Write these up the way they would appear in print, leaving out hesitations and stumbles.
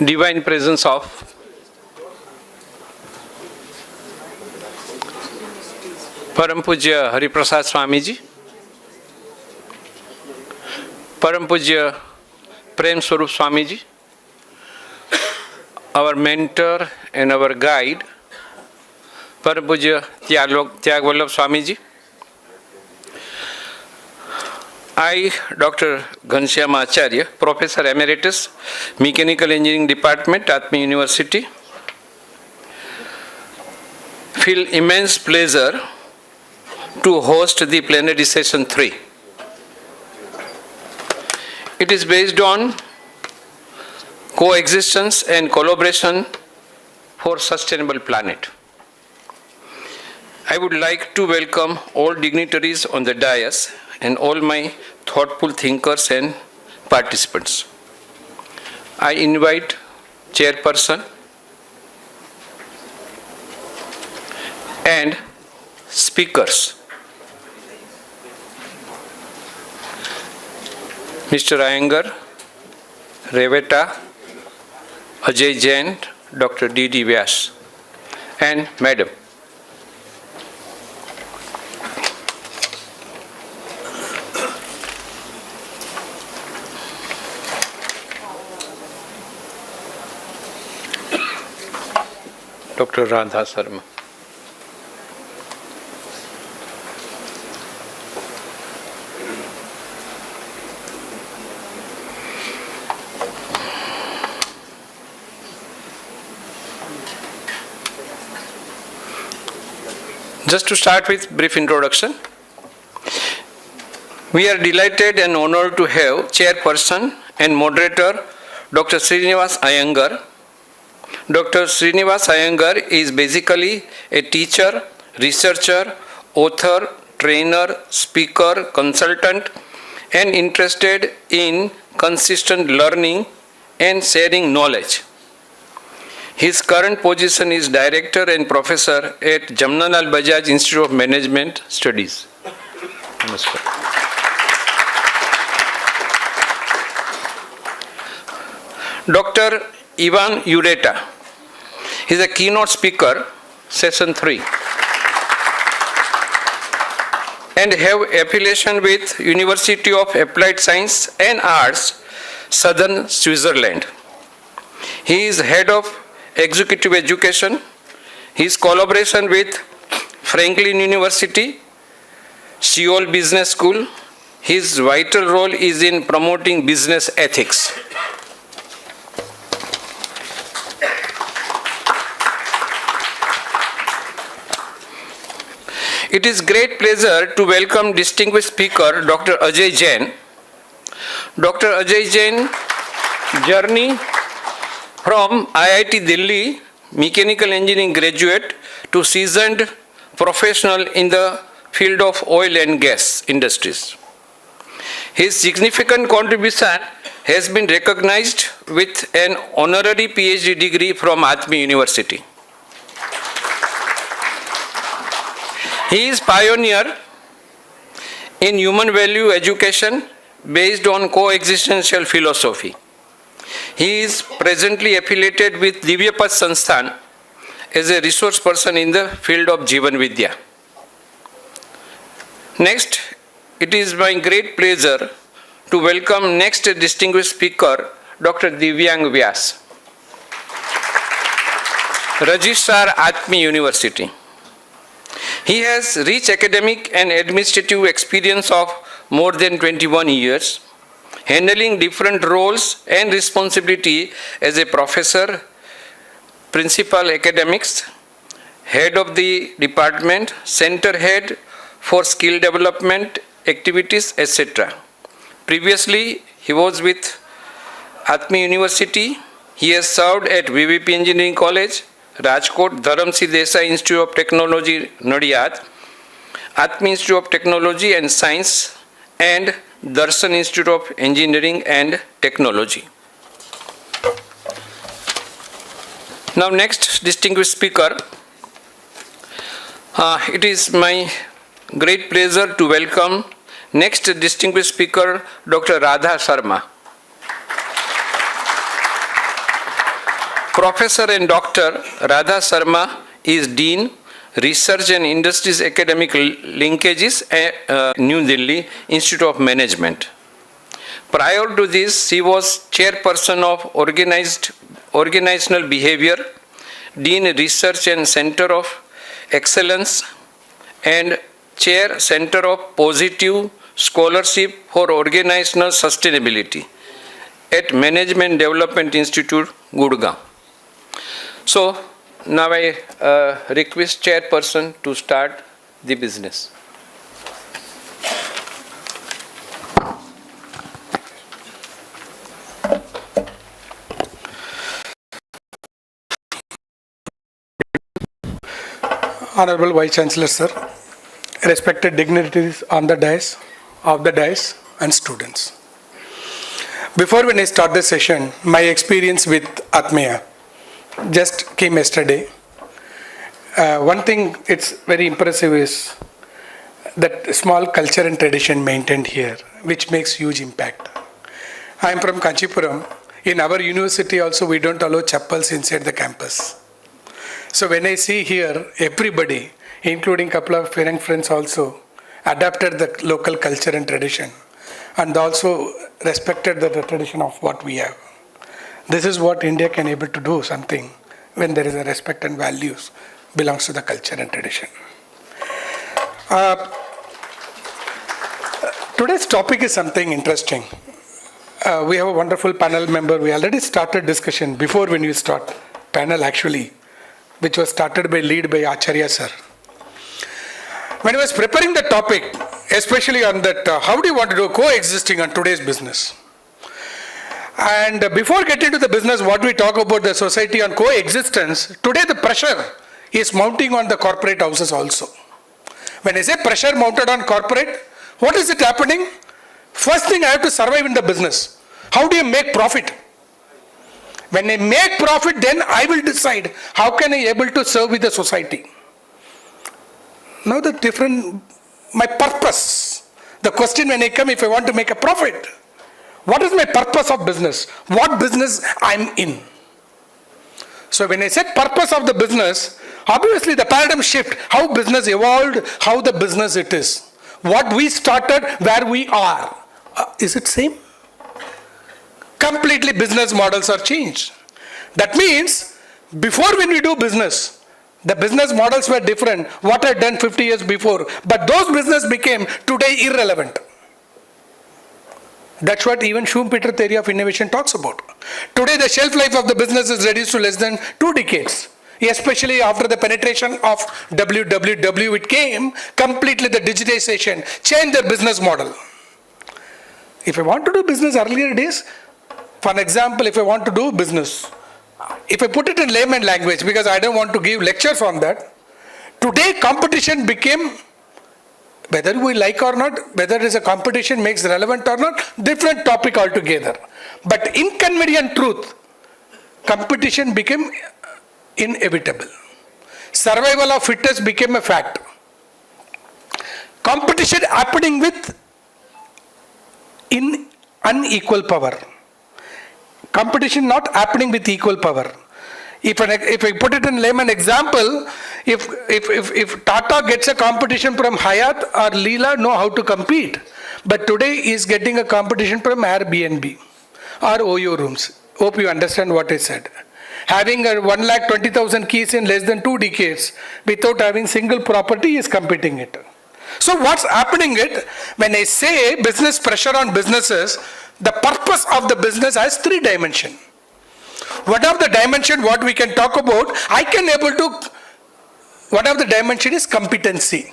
divine presence of Param Pujya Hari Prasad Swamiji, Param Pujya Prem Swarup Swamiji, our mentor and our guide, Param Pujya Tyag Vallabh Swamiji, I, Dr. Ghanshyam Acharya, Professor Emeritus, Mechanical Engineering Department, Atmiya University, feel immense pleasure to host the Plenary Session 3. It is based on coexistence and collaboration for sustainable planet. I would like to welcome all dignitaries on the dais and all my thoughtful thinkers and participants. I invite Chairperson and speakers, Mr. Iyengar, Reveta, Ajay Jain, Dr. D.D. Vyas, and Madam. Dr. Radha Sharma. Just to start with brief introduction, we are delighted and honored to have Chairperson and Moderator Dr. Srinivas Iyengar. Dr. Srinivas Iyengar is basically a teacher, researcher, author, trainer, speaker, consultant, and interested in consistent learning and sharing knowledge. His current position is Director and Professor at Jamnalal Bajaj Institute of Management Studies. Namaskar. Dr. Ivan Ureta is a keynote speaker, Session 3, and have affiliation with University of Applied Science and Arts, Southern Switzerland. He is Head of Executive Education. His collaboration with Franklin University, Seoul Business School. His vital role is in promoting business ethics. It is great pleasure to welcome distinguished speaker Dr. Ajay Jain. Dr. Ajay Jain journey from IIT Delhi, mechanical engineering graduate to seasoned professional in the field of oil and gas industries. His significant contribution has been recognized with an honorary PhD degree from Atmiya University. He is pioneer in human value education based on coexistential philosophy. He is presently affiliated with Divyapat Sansthan as a resource person in the field of Jivan Vidya. Next, it is my great pleasure to welcome next distinguished speaker, Dr. Divyang Vyas, Registrar Atmiya University. He has rich academic and administrative experience of more than 21 years, handling different roles and responsibility as a professor, principal academics, head of the department, center head for skill development activities, etc. Previously, he was with Atmiya University. He has served at VVP Engineering College, Rajkot, Dharamsી Desai Institute of Technology, Nadiyad, Atmiya Institute of Technology and Science, and Darshan Institute of Engineering and Technology. Now, next distinguished speaker, it is my great pleasure to welcome next distinguished speaker, Dr. Radha Sharma. Professor and Dr. Radha Sharma is Dean, Research and Industries Academic Linkages at New Delhi Institute of Management. Prior to this, she was Chairperson of Organizational Behavior, Dean Research and Center of Excellence, and Chair Center of Positive Scholarship for Organizational Sustainability at Management Development Institute, Gurgaon. So, now I request Chairperson to start the business. Honorable Vice Chancellor, sir, respected dignitaries on the dais, of the dais, and students. Before when I start the session, my experience with Atmiya just came yesterday. One thing it's very impressive is that small culture and tradition maintained here, which makes huge impact. I am from Kanchipuram. In our university also, we don't allow chappals inside the campus. So when I see here, everybody, including a couple of young friends also, adapted the local culture and tradition and also respected the tradition of what we have. This is what India can able to do something when there is a respect and values belongs to the culture and tradition. Today's topic is something interesting. We have a wonderful panel member. We already started discussion before when you start panel actually, which was started by Acharya sir. When I was preparing the topic, especially on that, how do you want to do coexisting on today's business? And before getting to the business, what we talk about the society on coexistence, today the pressure is mounting on the corporate houses also. When I say pressure mounted on corporate, what is it happening? First thing I have to survive in the business. How do you make profit? When I make profit, then I will decide how can I able to serve with the society. Now the different, my purpose. The question when I come, if I want to make a profit, what is my purpose of business? What business I'm in? So when I said purpose of the business, obviously the paradigm shift, how business evolved, how the business it is. What we started, where we are. Is it same? Completely business models are changed. That means, before when we do business, the business models were different, what I had done 50 years before, but those business became today irrelevant. That's what even Schumpeter theory of innovation talks about. Today the shelf life of the business is reduced to less than 2 decades. Especially after the penetration of WWW, it came, completely the digitization, changed their business model. If I want to do business earlier days, for an example, if I want to do business, if I put it in layman language, because I don't want to give lectures on that, today competition became, whether we like or not, whether it is a competition makes relevant or not, different topic altogether. But inconvenient truth, competition became inevitable. Survival of fittest became a fact. Competition happening with unequal power. Competition not happening with equal power. If I put it in layman example, if Tata gets a competition from Hyatt or Leela, know how to compete. But today is getting a competition from Airbnb or OYO rooms. Hope you understand what I said. Having a 1,20,000 keys in less than 2 decades without having single property is competing it. So what's happening it, when I say business pressure on businesses, the purpose of the business has 3 dimensions. One of the dimension what we can talk about, one of the dimension is competency.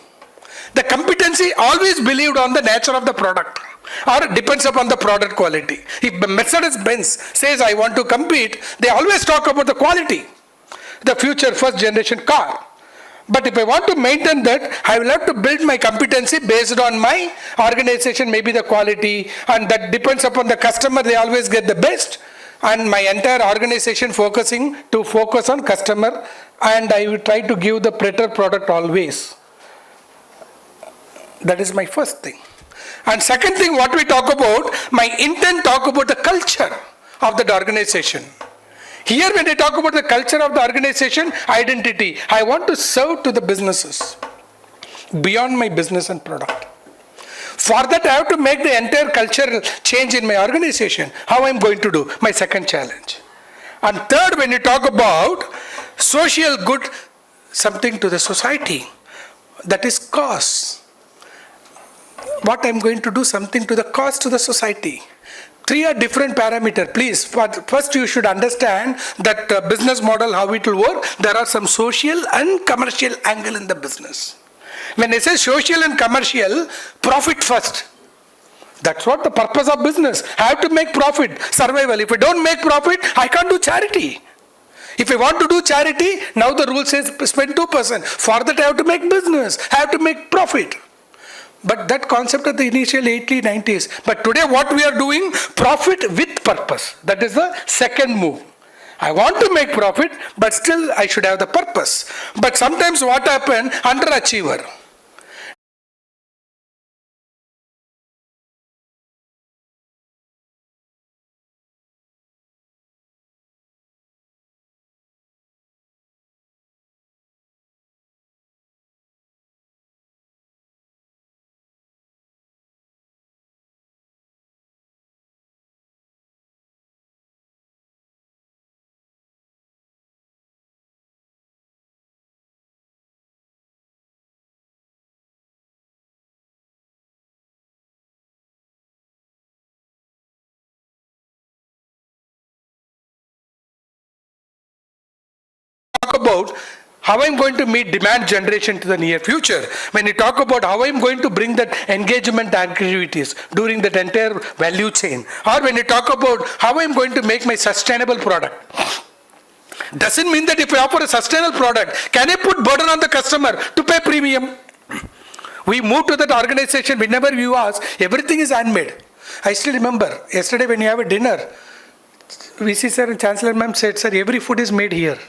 The competency always believed on the nature of the product or depends upon the product quality. If Mercedes-Benz says I want to compete, they always talk about the quality, the future first generation car. But if I want to maintain that, I will have to build my competency based on my organization, maybe the quality, and that depends upon the customer, they always get the best. And my entire organization focus on customer, and I will try to give the better product always. That is my first thing. And second thing what we talk about, my intent talk about the culture of that organization. Here when I talk about the culture of the organization, identity, I want to serve to the businesses beyond my business and product. For that, I have to make the entire culture change in my organization. How I'm going to do? My second challenge. And third, when you talk about social good, something to the society, that is cause. What I'm going to do, something to the cause to the society. Three are different parameters. Please, first you should understand that business model, how it will work. There are some social and commercial angle in the business. When I say social and commercial, profit first. That's what the purpose of business. I have to make profit, survival. If I don't make profit, I can't do charity. If I want to do charity, now the rule says spend 2%. For that I have to make business. I have to make profit. But that concept of the initial 80s, 90s. But today what we are doing, profit with purpose. That is the second move. I want to make profit, but still I should have the purpose. But sometimes what happens, underachiever. Talk about how I'm going to meet demand generation to the near future. When you talk about how I'm going to bring that engagement activities during that entire value chain, or when you talk about how I'm going to make my sustainable product, doesn't mean that if I offer a sustainable product, can I put burden on the customer to pay premium? We move to that organization, whenever you ask, everything is handmade. I still remember, yesterday when you have a dinner, VC sir and Chancellor ma'am said, sir, every food is made here.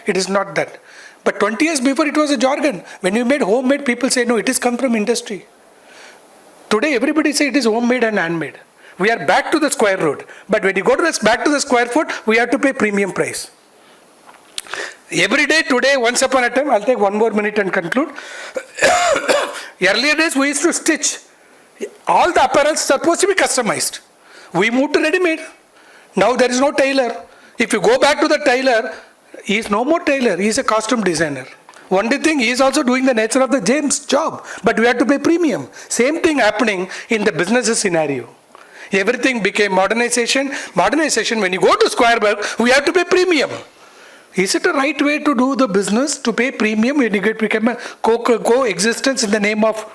It is not that. But 20 years before it was a jargon. When you made homemade, people say, no, it is come from industry. Today everybody say it is homemade and handmade. We are back to the square root. But when you go to back to the square foot, we have to pay premium price. Every day, today, once upon a time, I'll take one more minute and conclude. Earlier days, we used to stitch. All the apparels supposed to be customized. We moved to ready-made. Now there is no tailor. If you go back to the tailor, he is no more tailor. He is a costume designer. Only thing, he is also doing the nature of the James job. But we have to pay premium. Same thing happening in the business scenario. Everything became modernization. Modernization, when you go to square work, we have to pay premium. Is it a right way to do the business, to pay premium when you become a coexistence in the name of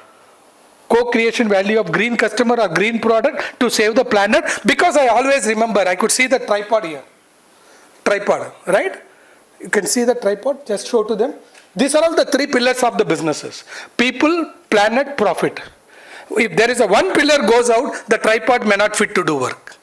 co-creation value of green customer or green product to save the planet? Because I always remember, I could see the tripod here. Tripod, right? You can see the tripod, just show to them. These are all the three pillars of the businesses. People, planet, profit. If there is a one pillar goes out, the tripod may not fit to do work.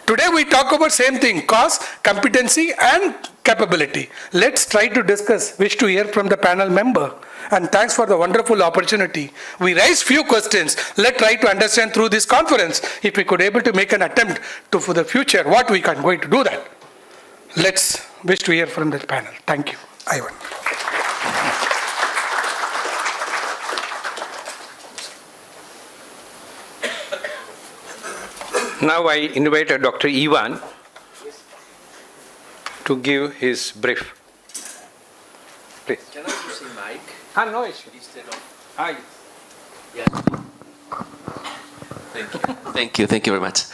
Today we talk about same thing, cost, competency and capability. Let's try to discuss, wish to hear from the panel member. And thanks for the wonderful opportunity. We raised few questions. Let's try to understand through this conference, if we could able to make an attempt to for the future, what we can going to do that. Let's wish to hear from the panel. Thank you. Ivan. Now I invite Dr. Ivan to give his brief. Please. Can I use a mic No issue. instead of? Hi. Yeah. Thank you very much.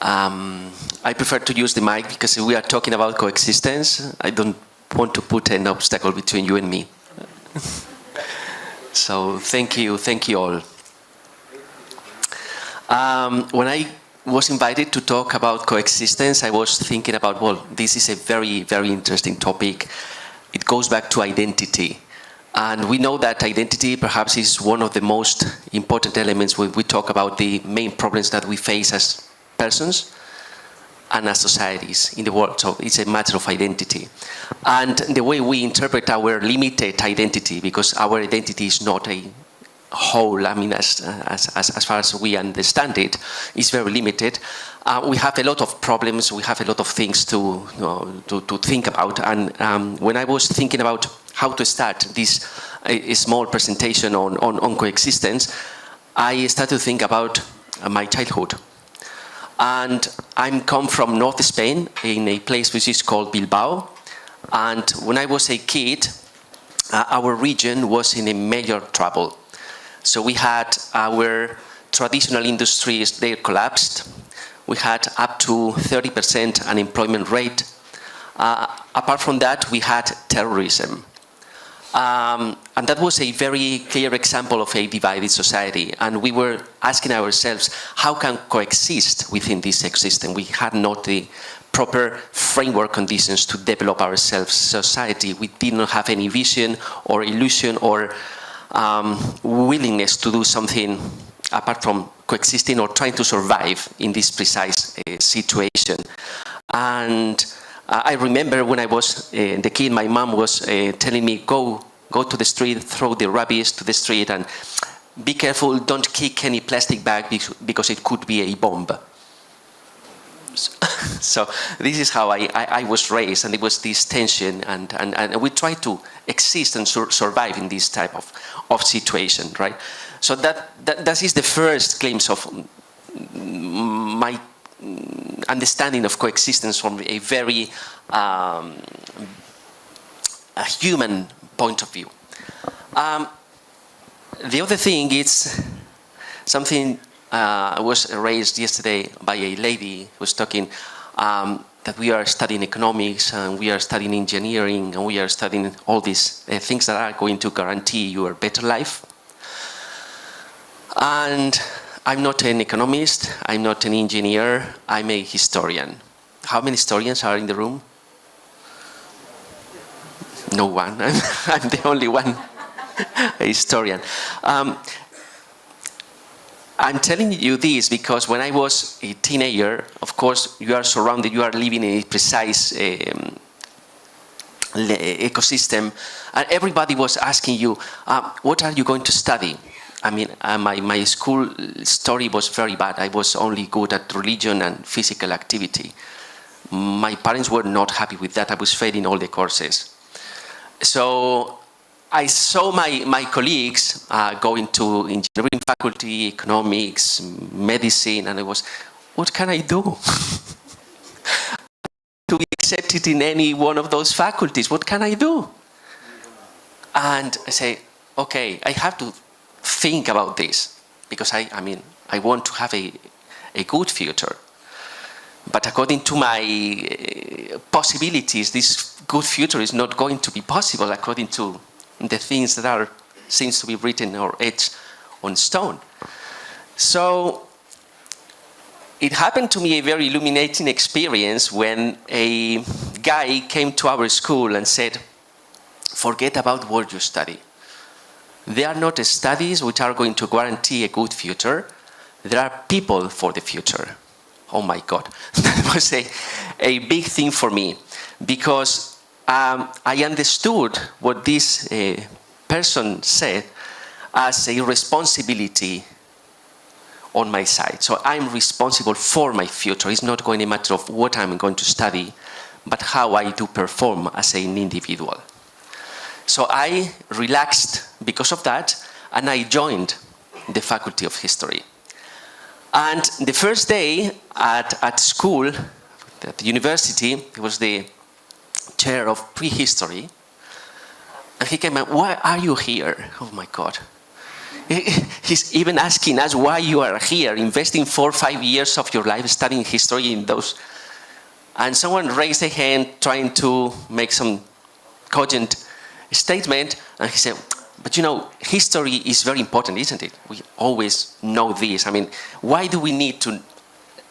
I prefer to use the mic because we are talking about coexistence. I don't want to put an obstacle between you and me. So thank you all. When I was invited to talk about coexistence, I was thinking about, well, this is a very, very interesting topic. It goes back to identity. And we know that identity perhaps is one of the most important elements when we talk about the main problems that we face as persons and as societies in the world. So it's a matter of identity. And the way we interpret our limited identity, because our identity is not whole, I mean, as far as we understand it, is very limited. We have a lot of problems, we have a lot of things to think about, and when I was thinking about how to start this small presentation on coexistence, I started to think about my childhood. And I come from North Spain, in a place which is called Bilbao, and when I was a kid, our region was in a major trouble. So we had our traditional industries, they collapsed. We had up to 30% unemployment rate. Apart from that, we had terrorism. And that was a very clear example of a divided society. And we were asking ourselves, how can coexist within this ecosystem? We had not the proper framework conditions to develop ourselves society. We did not have any vision or illusion or willingness to do something apart from coexisting or trying to survive in this precise situation. And I remember when I was the kid, my mom was telling me, go to the street, throw the rubbish to the street, and be careful, don't kick any plastic bag because it could be a bomb. So this is how I was raised, and it was this tension, and we try to exist and survive in this type of situation, right? So that is the first glimpse of my understanding of coexistence from a very a human point of view. The other thing is something was raised yesterday by a lady who was talking that we are studying economics and we are studying engineering and we are studying all these things that are going to guarantee you a better life. And I'm not an economist, I'm not an engineer, I'm a historian. How many historians are in the room? No one. I'm the only one, a historian. I'm telling you this because when I was a teenager, of course, you are surrounded, you are living in a precise ecosystem, and everybody was asking you, what are you going to study? I mean, my school story was very bad. I was only good at religion and physical activity. My parents were not happy with that. I was failing all the courses. So I saw my colleagues going to engineering faculty, economics, medicine, and I was, what can I do? To be accepted in any one of those faculties, what can I do? And I say, okay, I have to think about this because I mean, I want to have a good future. But according to my possibilities, this good future is not going to be possible according to the things that are seems to be written or etched on stone. So it happened to me a very illuminating experience when a guy came to our school and said, forget about what you study. There are not studies which are going to guarantee a good future. There are people for the future. Oh my God, that was a big thing for me because I understood what this person said as a responsibility on my side. So I'm responsible for my future. It's not going to be a matter of what I'm going to study, but how I do perform as an individual. So I relaxed because of that, and I joined the Faculty of History. And the first day at school, at the university, he was the chair of prehistory. And he came and, why are you here? Oh my God. He's even asking us why you are here, investing 4 or 5 years of your life studying history in those. And someone raised a hand trying to make some cogent statement, and he said, but you know, history is very important, isn't it? We always know this. I mean, why do we need to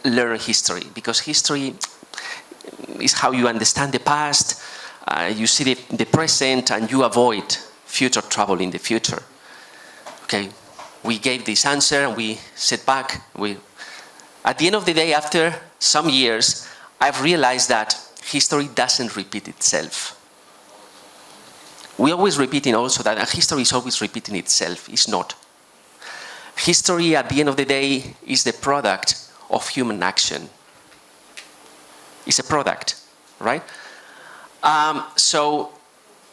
learn history? Because history is how you understand the past, you see the present, and you avoid future trouble in the future. Okay, we gave this answer, and we sat back. At the end of the day, after some years, I've realized that history doesn't repeat itself. We always repeating also that history is always repeating itself. It's not. history at the end of the day is the product of human action. It's a product, right? So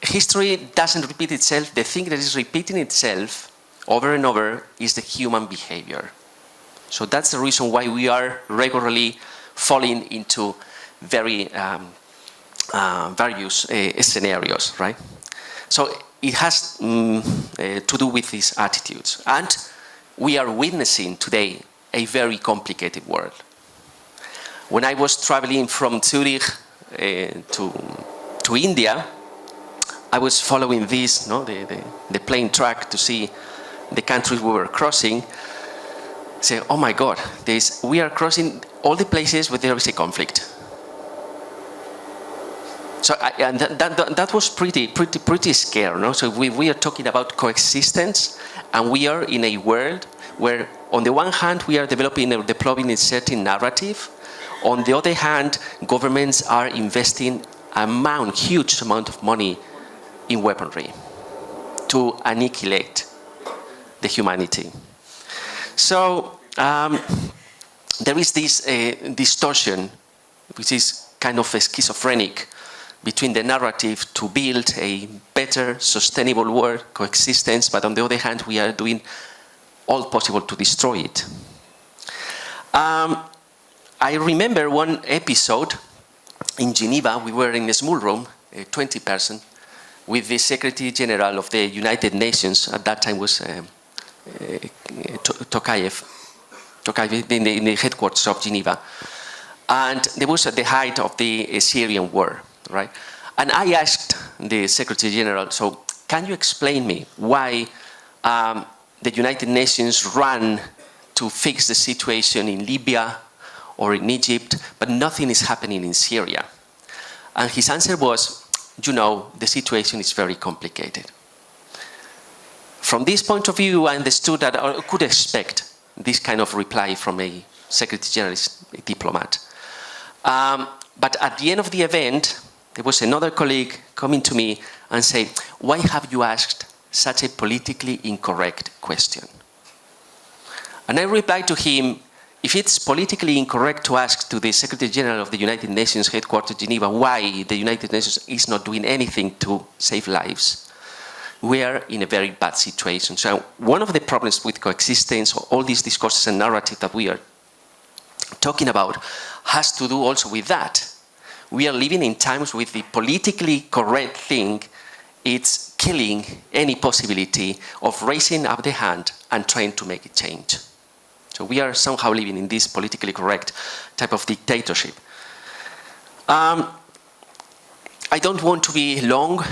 history doesn't repeat itself. The thing that is repeating itself over and over is the human behavior. So that's the reason why we are regularly falling into very various scenarios, right? So it has to do with these attitudes. And we are witnessing today a very complicated world. When I was traveling from Zurich to India, I was following this, the plane track to see the countries we were crossing. Say, oh my God, we are crossing all the places where there is a conflict. So and that was pretty scary. No? So we are talking about coexistence, and we are in a world where, on the one hand, we are developing and deploying a certain narrative. On the other hand, governments are investing huge amount of money in weaponry to annihilate the humanity. So there is this distortion, which is kind of schizophrenic, between the narrative to build a better, sustainable world, coexistence, but on the other hand, we are doing all possible to destroy it. I remember one episode in Geneva. We were in a small room, 20 person, with the Secretary General of the United Nations. At that time was Tokayev, in the headquarters of Geneva. And there was at the height of the Syrian war, right? And I asked the Secretary General, so can you explain me why the United Nations ran to fix the situation in Libya or in Egypt, but nothing is happening in Syria? And his answer was, the situation is very complicated. From this point of view, I understood that I could expect this kind of reply from a Secretary General, a diplomat. But at the end of the event, there was another colleague coming to me and say, why have you asked such a politically incorrect question? And I replied to him, if it's politically incorrect to ask to the Secretary General of the United Nations headquarters Geneva why the United Nations is not doing anything to save lives, we are in a very bad situation. So one of the problems with coexistence, all these discourses and narrative that we are talking about, has to do also with that. We are living in times with the politically correct thing, it's killing any possibility of raising up the hand and trying to make a change. So we are somehow living in this politically correct type of dictatorship. I don't want to be long.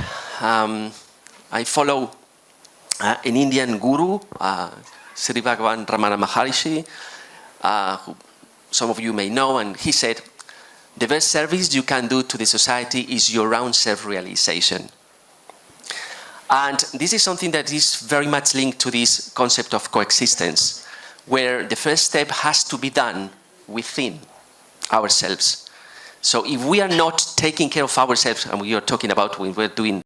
I follow an Indian guru, Sri Bhagavan Ramana Maharishi, who some of you may know, and he said, the best service you can do to the society is your own self-realization. And this is something that is very much linked to this concept of coexistence, where the first step has to be done within ourselves. So if we are not taking care of ourselves, and we are talking about when we're doing